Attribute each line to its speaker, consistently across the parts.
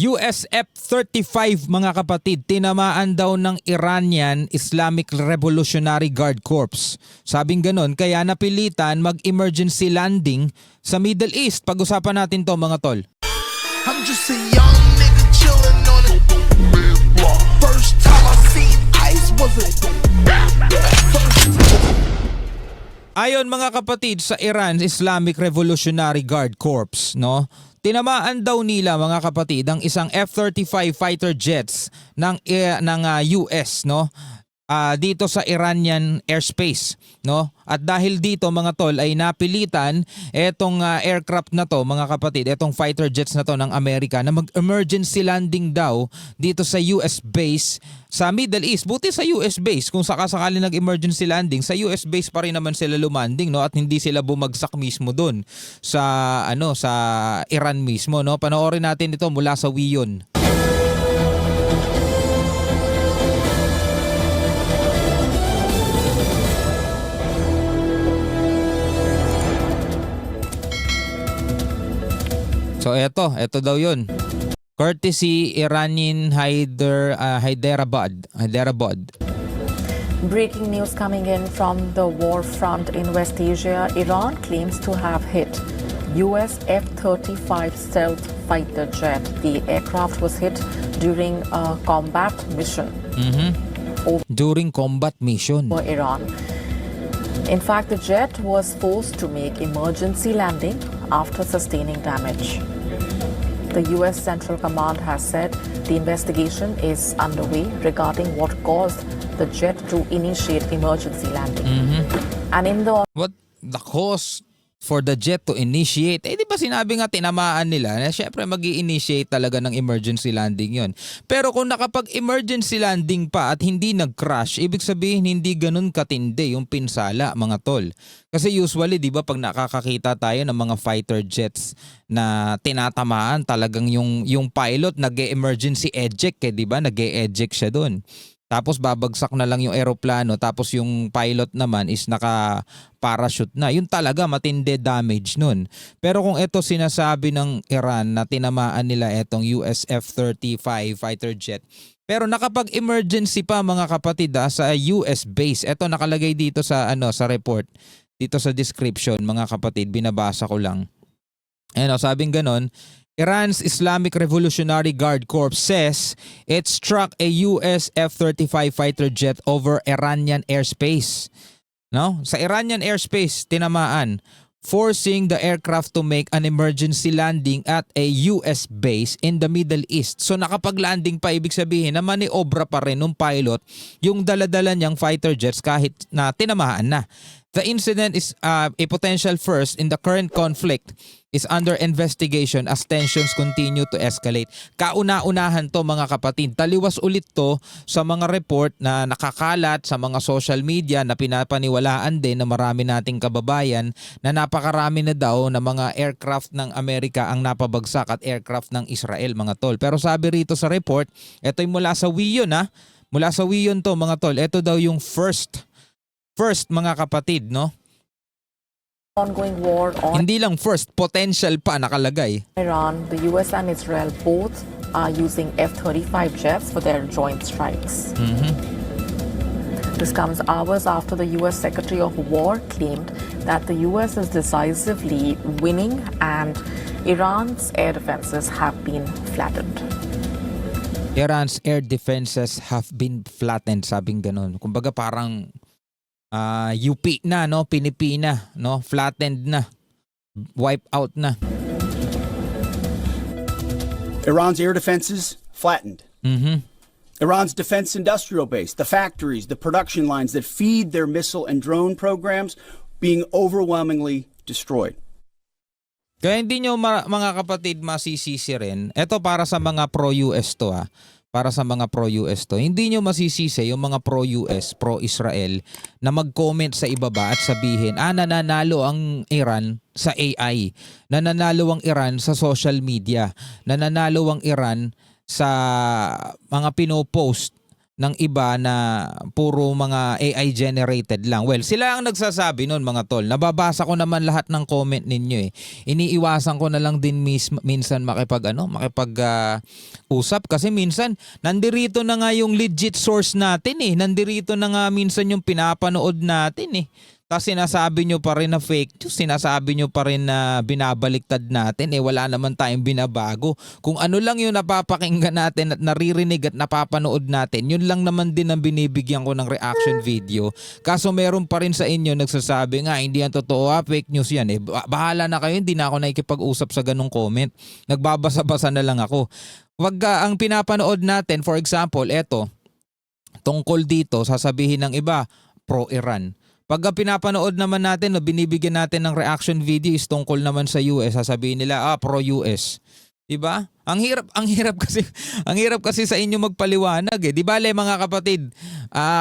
Speaker 1: US F-35 mga kapatid, tinamaan daw ng Iranian Islamic Revolutionary Guard Corps. Sabing ganon, kaya napilitan mag-emergency landing sa Middle East. Pag-usapan natin to mga tol.
Speaker 2: I'm just a young nigga chillin' on it. First time I seen ice was a
Speaker 1: Ayon mga kapatid sa Iran Islamic Revolutionary Guard Corps, no? Tinamaan daw nila mga kapatid ang isang F-35 fighter jets ng US, no? Dito sa Iranian airspace, no? At dahil dito mga tol ay napilitan etong aircraft na to mga kapatid, etong fighter jets na to ng Amerika na mag-emergency landing daw dito sa US base sa Middle East. Buti sa US base, kung sakasakali nag-emergency landing, sa US base pa rin naman sila lumanding, no? At hindi sila bumagsak mismo doon sa sa Iran mismo, no? Panoorin natin ito mula sa WION. So eto daw yun. Courtesy Iranian Hyderabad.
Speaker 3: Breaking news coming in from the war front in West Asia. Iran claims to have hit US F-35 stealth fighter jet. The aircraft was hit during a combat mission
Speaker 1: During combat mission.
Speaker 3: over Iran. In fact, the jet was forced to make emergency landing after sustaining damage. The US Central Command has said the investigation is underway regarding what caused the jet to initiate emergency landing. And in the
Speaker 1: What the cause for the jet to initiate? Di ba sinabi nga tinamaan nila na syempre mag-i-initiate talaga ng emergency landing yon. Pero kung nakapag-emergency landing pa at hindi nag-crash, ibig sabihin hindi ganun katindi yung pinsala mga tol. Kasi usually di ba pag nakakakita tayo ng mga fighter jets na tinatamaan, talagang yung pilot nag-emergency eject, di ba? Nag-eject siya doon. Tapos babagsak na lang yung eroplano, tapos yung pilot naman is naka-parachute na. Yun talaga matindi damage nun. Pero kung ito sinasabi ng Iran na tinamaan nila itong US F-35 fighter jet, pero nakapag-emergency pa mga kapatid sa US base. Ito nakalagay dito sa sa report, dito sa description mga kapatid, binabasa ko lang. Sabing ganon, Iran's Islamic Revolutionary Guard Corps says it struck a US F-35 fighter jet over Iranian airspace. No? Sa Iranian airspace, tinamaan, forcing the aircraft to make an emergency landing at a US base in the Middle East. So nakapag-landing pa, ibig sabihin na maniobra pa rin ng pilot yung daladala niyang fighter jets kahit na tinamaan na. The incident is a potential first in the current conflict is under investigation as tensions continue to escalate. Kauna-unahan to mga kapatid. Taliwas ulit to sa mga report na nakakalat sa mga social media na pinapaniwalaan din na marami nating kababayan na napakarami na daw na mga aircraft ng Amerika ang napabagsak at aircraft ng Israel mga tol. Pero sabi rito sa report, ito'y mula sa WION mula sa WION to mga tol. Ito daw yung first mga kapatid, no?
Speaker 3: ongoing war on
Speaker 1: Hindi lang first, potential pa nakalagay.
Speaker 3: Iran, the US and Israel both are using F-35 jets for their joint strikes. This comes hours after the US Secretary of War claimed that the US is decisively winning and Iran's air defenses have been flattened.
Speaker 1: Iran's air defenses have been flattened, sabing ganun. Kumbaga parang UP na, no? Pinipina, no? Flattened na. Wipe out na.
Speaker 4: Iran's air defenses flattened. Iran's defense industrial base, the factories, the production lines that feed their missile and drone programs being overwhelmingly destroyed.
Speaker 1: Kaya hindi nyo mga kapatid masisisi rin. Ito para sa mga pro-US to Para sa mga pro-US to. Hindi nyo masisisi yung mga pro-US, pro-Israel na mag-comment sa ibaba at sabihin, nananalo ang Iran sa AI. Nananalo ang Iran sa social media. Nananalo ang Iran sa mga pinopost ng iba na puro mga AI generated lang. Well, sila ang nagsasabi nun mga tol. Nababasa ko naman lahat ng comment ninyo eh. Iniiwasan ko na lang din minsan makipag usap kasi minsan nandirito na nga yung legit source natin eh. Nandirito na nga minsan yung pinapanood natin eh. Tapos sinasabi nyo pa rin na fake news, sinasabi nyo pa rin na binabaliktad natin, wala naman tayong binabago. Kung ano lang yung napapakinggan natin at naririnig at napapanood natin, yun lang naman din ang binibigyan ko ng reaction video. Kaso meron pa rin sa inyo nagsasabi nga, hindi yan totoo, fake news yan. Bahala na kayo, hindi na ako nakikipag-usap sa ganung comment. Nagbabasa-basa na lang ako. Wag ang pinapanood natin, for example, tungkol dito, sasabihin ng iba, pro-Iran. Pag pinapanood naman natin o binibigyan natin ng reaction video is tungkol naman sa US, sasabihin nila pro-US. 'Di ba? Ang hirap kasi sa inyo magpaliwanag eh. 'Di ba mga kapatid?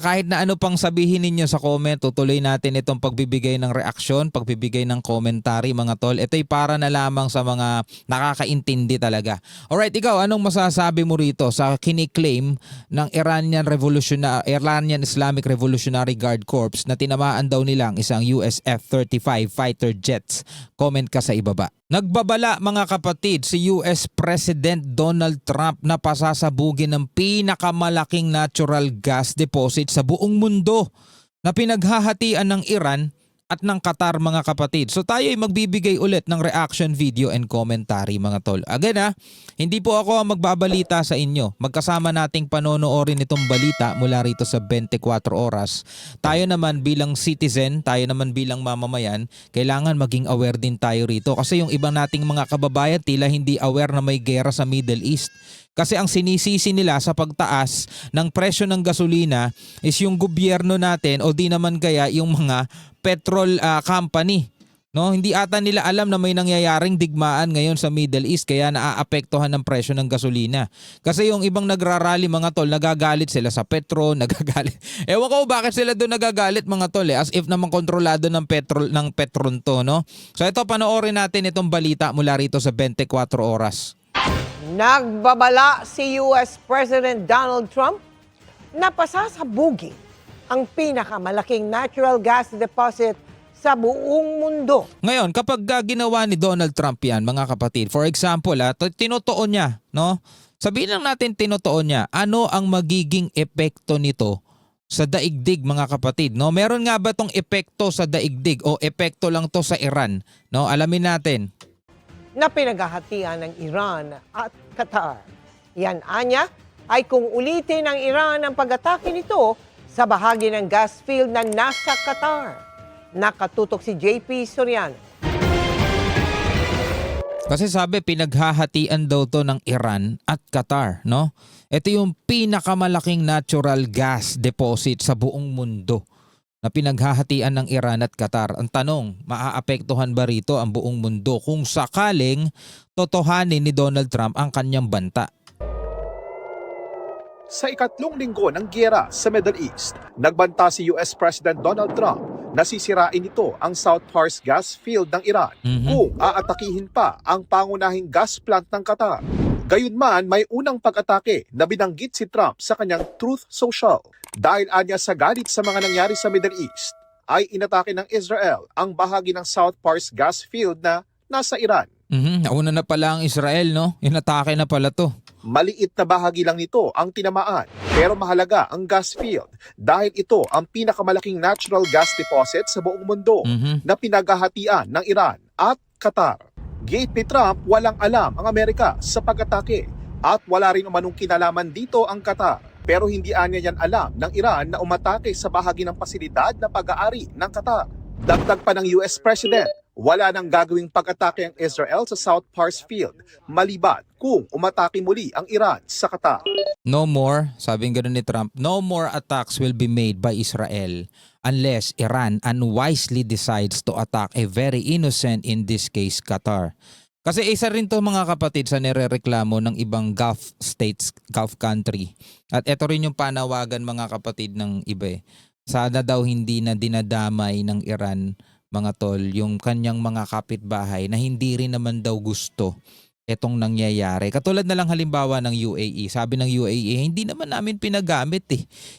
Speaker 1: Kahit na ano pang sabihin ninyo sa comment, tutuloy natin itong pagbibigay ng reaksyon, pagbibigay ng commentary mga tol. Ito'y para na lamang sa mga nakakaintindi talaga. Alright, ikaw anong masasabi mo rito sa kiniklaim ng Iranian Islamic Revolutionary Guard Corps na tinamaan daw nilang isang US F-35 fighter jets? Comment ka sa ibaba. Nagbabala mga kapatid si US President Donald Trump na pasasabugin ng pinakamalaking natural gas deposit sa buong mundo na pinaghahatian ng Iran at ng Qatar mga kapatid. So tayo ay magbibigay ulit ng reaction video and commentary mga tol. Again hindi po ako ang magbabalita sa inyo. Magkasama nating panonoorin itong balita mula rito sa 24 oras. Tayo naman bilang citizen, tayo naman bilang mamamayan, kailangan maging aware din tayo rito. Kasi yung ibang nating mga kababayan tila hindi aware na may gera sa Middle East. Kasi ang sinisisi nila sa pagtaas ng presyo ng gasolina is yung gobyerno natin o di naman kaya yung mga petrol company. No, hindi ata nila alam na may nangyayaring digmaan ngayon sa Middle East kaya naaapektuhan ng presyo ng gasolina. Kasi yung ibang nagrarally mga tol, nagagalit sila sa Petro, nagagalit. Ewan ko bakit sila doon nagagalit mga tol as if naman kontrolado ng Petron to, no? So ito panoorin natin itong balita mula rito sa 24 oras.
Speaker 5: Nagbabala si US President Donald Trump na pasasabugin ang pinakamalaking natural gas deposit sa buong mundo.
Speaker 1: Ngayon, kapag ginawa ni Donald Trump yan, mga kapatid, for example, tinutuon niya, no? Sabihin lang natin tinutuon niya, ano ang magiging epekto nito sa daigdig mga kapatid, no? Meron nga ba tong epekto sa daigdig o epekto lang to sa Iran, no? Alamin natin.
Speaker 5: Na pinaghahatian ng Iran at Qatar. Yan anya ay kung ulitin ng Iran ang pag-atake nito sa bahagi ng gas field na nasa Qatar. Nakatutok si JP Soriano.
Speaker 1: Kasi sabi pinaghahatian daw to ng Iran at Qatar, no? Ito yung pinakamalaking natural gas deposit sa buong mundo na pinaghahatian ng Iran at Qatar. Ang tanong, maaapektuhan ba rito ang buong mundo kung sakaling totohanin ni Donald Trump ang kanyang banta?
Speaker 6: Sa ikatlong linggo ng giyera sa Middle East, nagbanta si US President Donald Trump na sisirain ito ang South Pars gas field ng Iran kung aatakihin pa ang pangunahing gas plant ng Qatar. Gayunman, may unang pag-atake na binanggit si Trump sa kanyang Truth Social. Dahil anya sa galit sa mga nangyari sa Middle East, ay inatake ng Israel ang bahagi ng South Pars gas field na nasa Iran.
Speaker 1: Nauna na pala ang Israel, no? Inatake na pala to.
Speaker 6: Maliit na bahagi lang nito ang tinamaan, pero mahalaga ang gas field dahil ito ang pinakamalaking natural gas deposit sa buong mundo na pinaghahatian ng Iran at Qatar. Gate ni Trump, walang alam ang Amerika sa pag-atake at wala rin umanong kinalaman dito ang Qatar. Pero hindi anya yan alam ng Iran na umatake sa bahagi ng pasilidad na pag-aari ng Qatar. Dagdag pa ng US President, wala nang gagawing pag-atake ang Israel sa South Pars Field maliban kung umatake muli ang Iran sa Qatar.
Speaker 1: No more, sabing ganoon ni Trump, no more attacks will be made by Israel unless Iran unwisely decides to attack a very innocent, in this case, Qatar. Kasi isa rin to mga kapatid sa nirereklamo ng ibang Gulf states, Gulf country. At ito rin yung panawagan mga kapatid ng iba. Sana daw hindi na dinadamay ng Iran mga tol yung kanyang mga kapitbahay na hindi rin naman daw gusto itong nangyayari. Katulad na lang halimbawa ng UAE. Sabi ng UAE, hindi naman namin pinagamit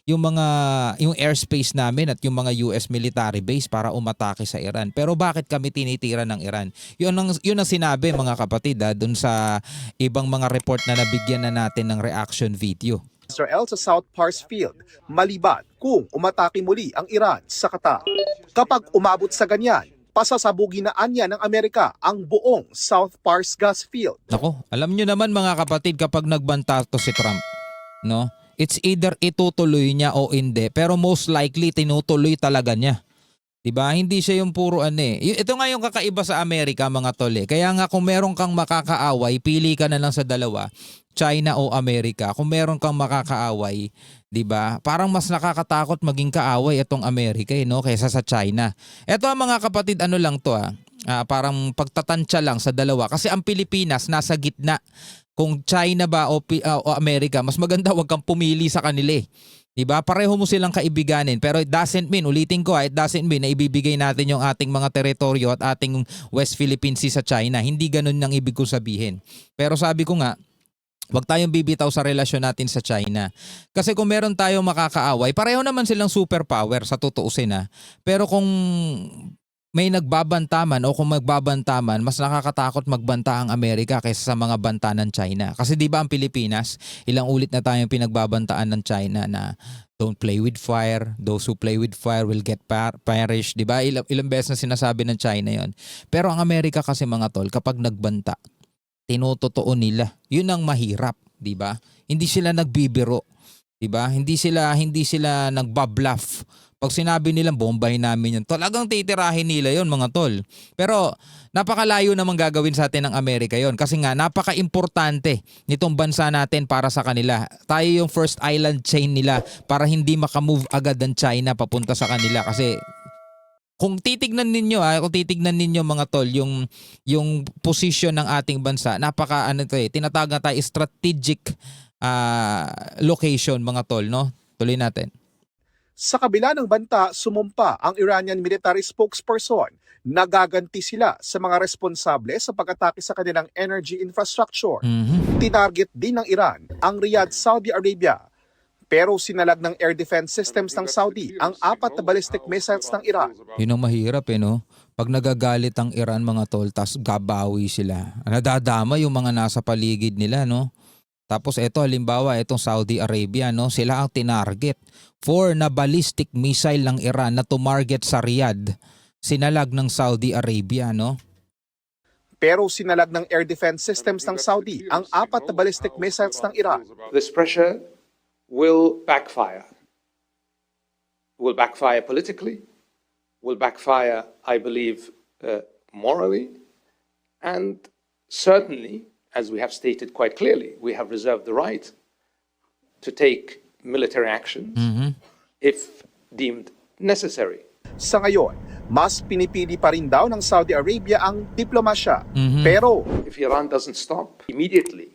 Speaker 1: yung airspace namin at yung mga US military base para umatake sa Iran. Pero bakit kami tinitira ng Iran? Yun ang sinabi mga kapatid dun sa ibang mga report na nabigyan na natin ng reaction video.
Speaker 6: Israel sa South Pars Field, maliban kung umatake muli ang Iran sa Qatar. Kapag umabot sa ganyan, pasasabugin na anya ng Amerika ang buong South Pars gas field.
Speaker 1: Nako, alam nyo naman mga kapatid kapag nagbanta to si Trump, no? It's either itutuloy niya o hindi, pero most likely tinutuloy talaga niya. 'Di ba? Hindi siya yung puro Ito nga yung kakaiba sa Amerika mga tol. Kaya nga kung meron kang makakaaway, pili ka na lang sa dalawa, China o Amerika. Kung meron kang makakaaway, 'di ba? Parang mas nakakatakot maging kaaway itong Amerika no kaysa sa China. Ito mga kapatid, lang to parang pagtatansya lang sa dalawa kasi ang Pilipinas nasa gitna. Kung China ba o Amerika, mas maganda wag kang pumili sa kanila. Diba? Pareho mo silang kaibiganin pero it doesn't mean, ulitin ko it doesn't mean na ibibigay natin yung ating mga teritoryo at ating West Philippine Sea sa China. Hindi ganun ang ibig ko sabihin. Pero sabi ko nga, wag tayong bibitaw sa relasyon natin sa China. Kasi kung meron tayong makakaaway, pareho naman silang superpower sa tutuusin Pero kung may nagbabantaman o kung magbabantaman, mas nakakatakot magbanta ang Amerika kaysa sa mga banta ng China. Kasi di ba ang Pilipinas, ilang ulit na tayong pinagbabantaan ng China na don't play with fire, those who play with fire will get perished. Di ba? Ilang beses na sinasabi ng China yon. Pero ang Amerika kasi mga tol, kapag nagbanta, tinutotoo nila. Yun ang mahirap, di ba? Hindi sila nagbibiro, di ba? Hindi sila nagbabluff. Pag sinabi nilang bombahin namin yun, talagang titirahin nila yon mga tol. Pero napakalayo namang gagawin sa atin ng Amerika yon kasi nga napaka-importante nitong bansa natin para sa kanila. Tayo yung first island chain nila para hindi makamove agad ng China papunta sa kanila kasi kung titignan ninyo mga tol yung position ng ating bansa, tinatawag na tayo strategic location mga tol, no? Tuloy natin.
Speaker 6: Sa kabila ng banta, sumumpa ang Iranian military spokesperson. Nagaganti sila sa mga responsable sa pag-atake sa kanilang energy infrastructure. Tinarget din ng Iran ang Riyadh, Saudi Arabia. Pero sinalag ng air defense systems ng Saudi ang 4 na ballistic missiles ng Iran.
Speaker 1: Yun ang mahirap no? Pag nagagalit ang Iran mga tol, tas gabawi sila. Nadadama yung mga nasa paligid nila, no? Tapos ito halimbawa itong Saudi Arabia, no, sila ang tinarget for na ballistic missile ng Iran na tumarget sa Riyadh. Sinalag ng Saudi Arabia, no?
Speaker 6: Pero sinalag ng air defense systems ng Saudi ang 4 na ballistic missiles ng Iran.
Speaker 7: This pressure will backfire. Will backfire politically, will backfire, I believe, morally, and certainly, as we have stated quite clearly, we have reserved the right to take military action if deemed necessary.
Speaker 6: Sa ngayon, mas pinipili pa rin daw ng Saudi Arabia ang diplomasya. Pero
Speaker 7: If Iran doesn't stop immediately,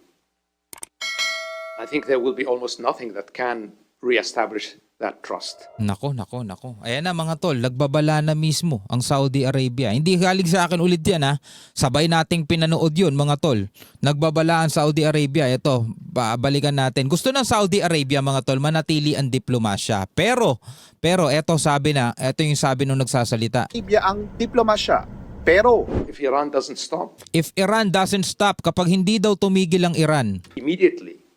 Speaker 7: I think there will be almost nothing that can reestablish that trust.
Speaker 1: Nako. Ayan na mga tol, nagbabala na mismo ang Saudi Arabia. Hindi galing sa akin ulit yan Sabay nating pinanood yun mga tol. Nagbabala ang Saudi Arabia. Ito, balikan natin. Gusto ng Saudi Arabia mga tol, manatili ang diplomasya. Pero ito yung sabi nung nagsasalita.
Speaker 6: Arabia ang diplomasya. Pero
Speaker 7: If Iran doesn't stop
Speaker 1: If Iran doesn't stop, kapag hindi daw tumigil ang Iran,
Speaker 7: immediately,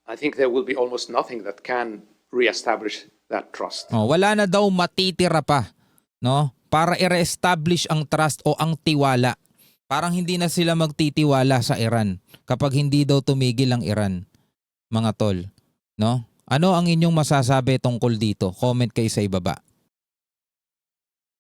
Speaker 7: I think there will be almost nothing that can reestablish that trust.
Speaker 1: wala na daw matitira pa, no? Para i-reestablish ang trust o ang tiwala. Parang hindi na sila magtitiwala sa Iran kapag hindi daw tumigil ang Iran, mga tol, no? Ano ang inyong masasabi tungkol dito? Comment kayo sa ibaba.